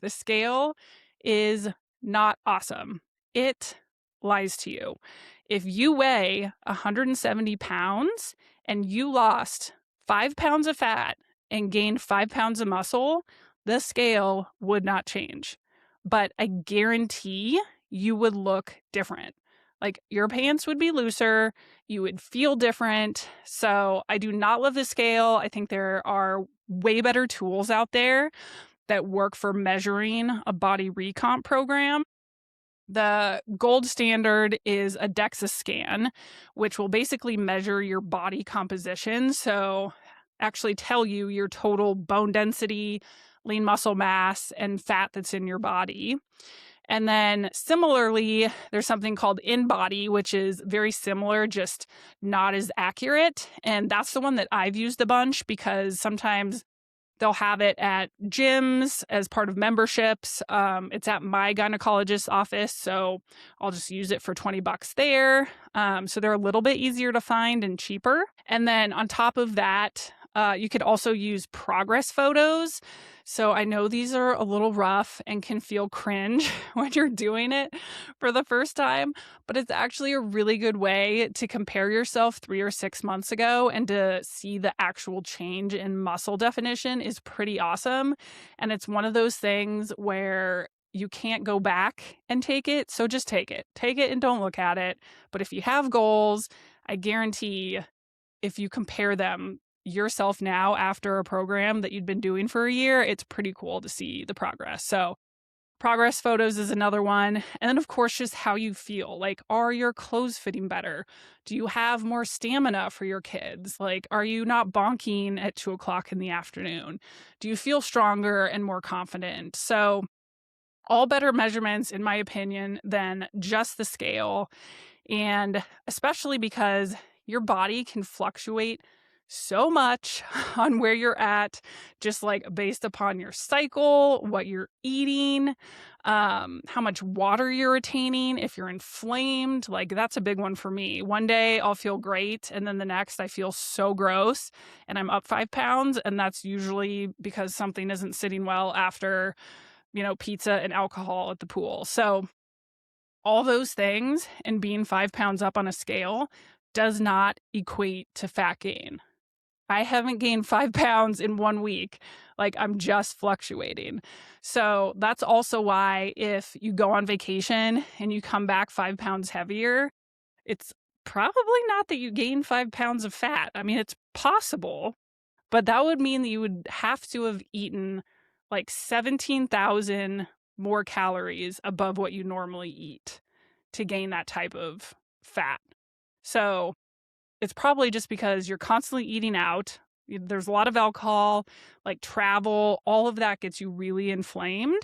The scale is not awesome. It lies to you. If you weigh 170 pounds and you lost 5 pounds of fat and gained 5 pounds of muscle, the scale would not change. But I guarantee you would look different. Like your pants would be looser, you would feel different. So I do not love the scale. I think there are way better tools out there that work for measuring a body recomp program. The gold standard is a DEXA scan, which will basically measure your body composition. So, actually tell you your total bone density, lean muscle mass, and fat that's in your body. And then similarly, there's something called InBody, which is very similar, just not as accurate. And that's the one that I've used a bunch because sometimes they'll have it at gyms as part of memberships. It's at my gynecologist's office, so I'll just use it for $20 there. So they're a little bit easier to find and cheaper. And then on top of that, you could also use progress photos. So I know these are a little rough and can feel cringe when you're doing it for the first time, but it's actually a really good way to compare yourself 3 or 6 months ago and to see the actual change in muscle definition is pretty awesome. And it's one of those things where you can't go back and take it. So just take it. Take it and don't look at it. But if you have goals, I guarantee if you compare them yourself now after a program that you'd been doing for a year, it's pretty cool to see the progress. So progress photos is another one. And then of course, just how you feel. Like, are your clothes fitting better? Do you have more stamina for your kids? Like, are you not bonking at 2 o'clock in the afternoon? Do you feel stronger and more confident? So all better measurements, in my opinion, than just the scale. And especially because your body can fluctuate so much on where you're at, just like based upon your cycle, what you're eating, how much water you're retaining, if you're inflamed. Like that's a big one for me. One day I'll feel great, and then the next I feel so gross and I'm up 5 pounds. And that's usually because something isn't sitting well after, pizza and alcohol at the pool. So all those things and being 5 pounds up on a scale does not equate to fat gain. I haven't gained 5 pounds in 1 week. Like I'm just fluctuating. So that's also why if you go on vacation and you come back 5 pounds heavier, it's probably not that you gain 5 pounds of fat. I mean, it's possible, but that would mean that you would have to have eaten like 17,000 more calories above what you normally eat to gain that type of fat. So it's probably just because you're constantly eating out. There's a lot of alcohol, like travel, all of that gets you really inflamed.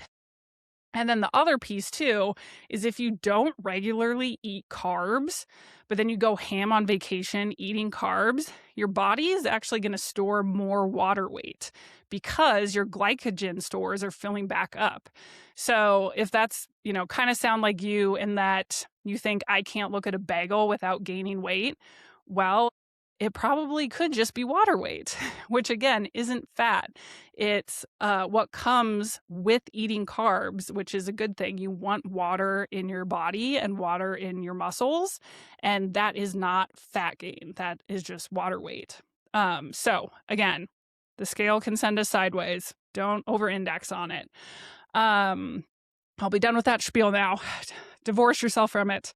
And then the other piece too is if you don't regularly eat carbs, but then you go ham on vacation eating carbs, your body is actually going to store more water weight because your glycogen stores are filling back up. So if that's, kind of sound like you in that you think I can't look at a bagel without gaining weight, well, it probably could just be water weight, which again isn't fat. It's what comes with eating carbs, which is a good thing. You want water in your body and water in your muscles, and that is not fat gain. That is just water weight. So again, the scale can send us sideways. Don't over-index on it. I'll be done with that spiel now. Divorce yourself from it.